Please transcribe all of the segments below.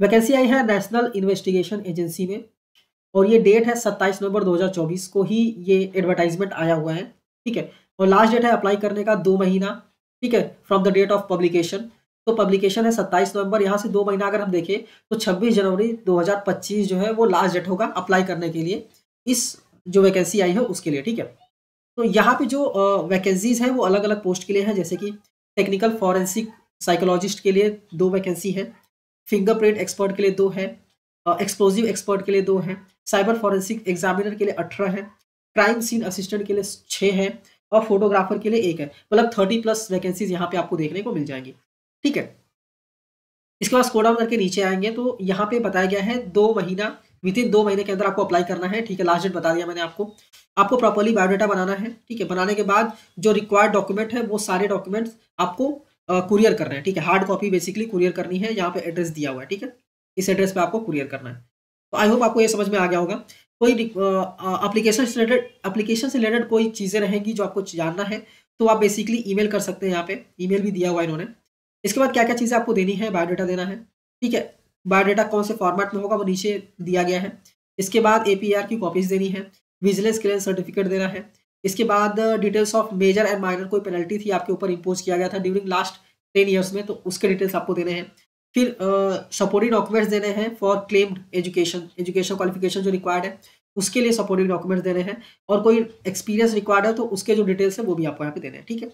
Vacancy आई है national investigation agency में और ये डेट है 27 नवंबर 2024 को ही ये एडवर्टाइजमेंट आया हुआ है, ठीक है। और लास्ट डेट है अप्लाई करने का 2 महीना, ठीक है, from the date of publication. तो पब्लिकेशन है 27 नवंबर, यहाँ से 2 महीना अगर हम देखें तो 26 जनवरी 2025 जो है वो लास्ट डेट होगा अप्लाई करने के लिए, इस जो वैकेंसी आई है उसके लिए, ठीक है। तो यहाँ पे जो वैकेंसीज हैं वो अलग अलग पोस्ट के लिए हैं, जैसे कि टेक्निकल फॉरेंसिक साइकोलॉजिस्ट के लिए 2 वैकेंसी है, फिंगरप्रिंट एक्सपर्ट के लिए 2 है, एक्सप्लोजिव एक्सपर्ट के लिए 2 हैं, साइबर फॉरेंसिक एग्जामिनर के लिए 18 है, क्राइम सीन असिस्टेंट के लिए 6 है और फोटोग्राफर के लिए 1 है। मतलब 30+ वैकेंसीज यहाँ पे आपको देखने को मिल जाएंगी, ठीक है। इसके बाद स्क्रॉल डाउन करके नीचे आएंगे तो यहाँ पे बताया गया है 2 महीना, विद इन 2 महीने के अंदर आपको अप्लाई करना है, ठीक है। लास्ट डेट बता दिया मैंने आपको। आपको प्रॉपर्ली बायोडाटा बनाना है, ठीक है। बनाने के बाद जो रिक्वायर्ड डॉक्यूमेंट है वो सारे डॉक्यूमेंट्स आपको कुरियर करना है, ठीक है। हार्ड कॉपी बेसिकली कुरियर करनी है, यहाँ पे एड्रेस दिया हुआ है, ठीक है। इस एड्रेस पे आपको कुरियर करना है। तो आई होप आपको ये समझ में आ गया होगा। कोई एप्लीकेशन से रिलेटेड कोई चीज़ें रहेंगी जो आपको जानना है तो आप बेसिकली ईमेल कर सकते हैं, यहाँ पे ईमेल भी दिया हुआ है इन्होंने। इसके बाद क्या क्या चीज़ें आपको देनी है, बायोडाटा देना है, ठीक है। बायोडाटा कौन से फॉर्मेट में होगा वो नीचे दिया गया है। इसके बाद APR की कॉपीज़ देनी है, विजिलेंस क्लियरेंस सर्टिफिकेट देना है। इसके बाद details of major and minor, कोई पेनल्टी थी आपके ऊपर इम्पोज किया गया था ड्यूरिंग लास्ट 10 ईयर्स में, तो उसके डिटेल्स आपको देने हैं। फिर सपोर्टिंग डॉक्यूमेंट्स देने हैं फॉर क्लेम्ड एजुकेशन क्वालिफिकेशन जो रिक्वायर्ड है उसके लिए सपोर्टिंग डॉक्यूमेंट्स देने हैं, और कोई एक्सपीरियंस रिक्वायर्ड है तो उसके जो डिटेल्स है वो भी आपको यहाँ पे देने हैं, ठीक है।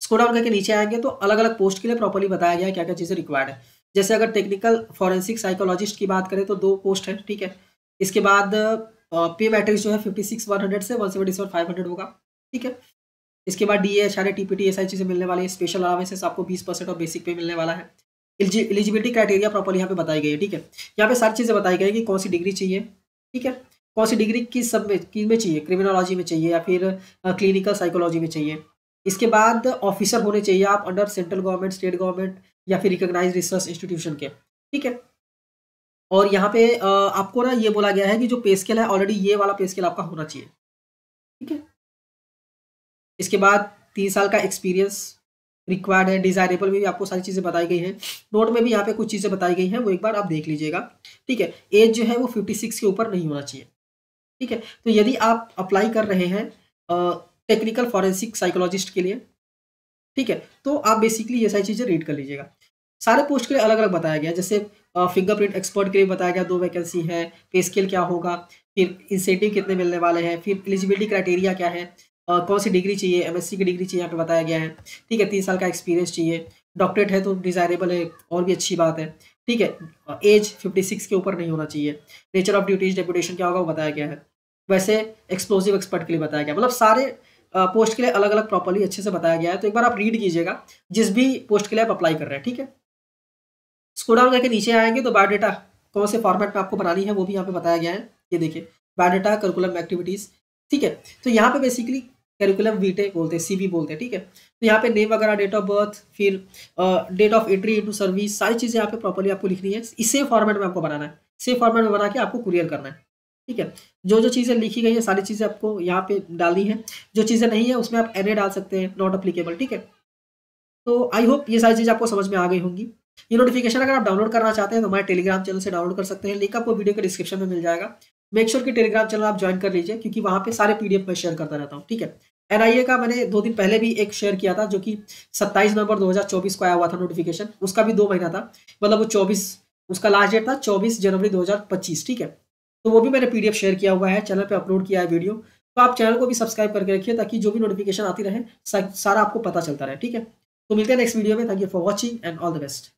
स्क्रॉल डाउन करके नीचे आएंगे तो अलग अलग पोस्ट के लिए प्रॉपर्ली बताया गया है क्या क्या चीज़ें रिक्वायर्ड है। जैसे अगर टेक्निकल फॉरेंसिक साइकोलॉजिस्ट की बात करें तो 2 पोस्ट है, ठीक है। इसके बाद पे मैट्रिक्स जो है 56,100 से 177,500 होगा, ठीक है। इसके बाद DA HRA TPT ये सारी चीज़ें मिलने वाली है। स्पेशल अलावेंसेस आपको 20% और बेसिक पे मिलने वाला है। एलिजिबिलिटी क्राइटेरिया प्रॉपर्ली यहाँ पे बताई गई है, ठीक है। यहाँ पे सारी चीज़ें बताई गई कि कौन सी डिग्री चाहिए, ठीक है। कौन सी डिग्री किस सब में किस में चाहिए, क्रिमिनोलॉजी में चाहिए या फिर क्लिनिकल साइकोलॉजी में चाहिए। इसके बाद ऑफिसर होने चाहिए आप under central government, state government या फिर रिकॉग्नाइज्ड रिसर्च इंस्टीट्यूशन के, ठीक है। और यहाँ पे आपको ना ये बोला गया है कि जो पे स्केल है ऑलरेडी ये वाला पे स्केल आपका होना चाहिए, ठीक है। इसके बाद 3 साल का एक्सपीरियंस रिक्वायर्ड है। डिजायरेबल में भी आपको सारी चीज़ें बताई गई हैं। नोट में भी यहाँ पे कुछ चीज़ें बताई गई हैं, वो एक बार आप देख लीजिएगा, ठीक है। एज जो है वो 56 के ऊपर नहीं होना चाहिए, ठीक है। तो यदि आप अप्लाई कर रहे हैं टेक्निकल फॉरेंसिक साइकोलॉजिस्ट के लिए, ठीक है, तो आप बेसिकली ये सारी चीज़ें रीड कर लीजिएगा। सारे पोस्ट के लिए अलग अलग बताया गया, जैसे फिंगरप्रिंट एक्सपर्ट के लिए बताया गया 2 वैकेंसी है, पे स्केल क्या होगा, फिर इंसेंटिव कितने मिलने वाले हैं, फिर एलिजिबिलिटी क्राइटेरिया क्या है, कौन सी डिग्री चाहिए, MSc की डिग्री चाहिए यहाँ पे बताया गया है, ठीक है। 3 साल का एक्सपीरियंस चाहिए, डॉक्टरेट है तो डिजायरेबल है और भी अच्छी बात है, ठीक है। एज 56 के ऊपर नहीं होना चाहिए। नेचर ऑफ ड्यूटीज डेपुटेशन क्या होगा वो बताया गया है। वैसे एक्सप्लोजिव एक्सपर्ट के लिए बताया गया, मतलब सारे पोस्ट के लिए अलग अलग प्रॉपर्ली अच्छे से बताया गया है। तो एक बार आप रीड कीजिएगा जिस भी पोस्ट के लिए आप अप्लाई कर रहे हैं, ठीक है। स्क्रॉल डाउन करके नीचे आएंगे तो बायोडाटा कौन से फॉर्मेट में आपको बनानी है वो भी यहाँ पे बताया गया है। ये देखिए बायोडाटा करिकुलम एक्टिविटीज़, ठीक है। तो यहाँ पे बेसिकली करिकुलम वीटे बोलते हैं, CV बोलते हैं, ठीक है। तो यहाँ पे नेम वगैरह, डेट ऑफ बर्थ, फिर date of entry into service, सारी चीज़ें यहाँ पे प्रॉपर्ली आपको लिखनी है। इसे फॉर्मेट में आपको बनाना है, सेम फॉर्मेट में बना के आपको कुरियर करना है, ठीक है। जो जो चीज़ें लिखी गई है सारी चीज़ें आपको यहाँ पे डालनी है। जो चीज़ें नहीं है उसमें आप NA डाल सकते हैं, नॉट अप्लीकेबल, ठीक है। तो आई होप ये सारी चीज़ आपको समझ में आ गई होंगी। ये नोटिफिकेशन अगर आप डाउनलोड करना चाहते हैं तो हमारे टेलीग्राम चैनल से डाउनलोड कर सकते हैं, लिंक आपको वीडियो के डिस्क्रिप्शन में मिल जाएगा। मेक श्योर कि टेलीग्राम चैनल आप ज्वाइन कर लीजिए क्योंकि वहाँ पे सारे PDF मैं शेयर करता रहता हूँ, ठीक है। NIA का मैंने 2 दिन पहले भी एक शेयर किया था जो कि 27 नवंबर 2024 को आया हुआ था नोटिफिकेशन, उसका भी 2 महीना था, मतलब वो 24 उसका लास्ट डेट था 24 जनवरी 2025, ठीक है। तो वो भी मैंने PDF शेयर किया हुआ है, चैनल पर अपलोड किया है वीडियो। तो आप चैनल को भी सब्सक्राइब करके रखिए ताकि जो भी नोटिफिकेशन आती रहे सारा आपको पता चलता रहे, ठीक है। तो मिलते हैं नेक्स्ट वीडियो में। Thank you for watching and all the best.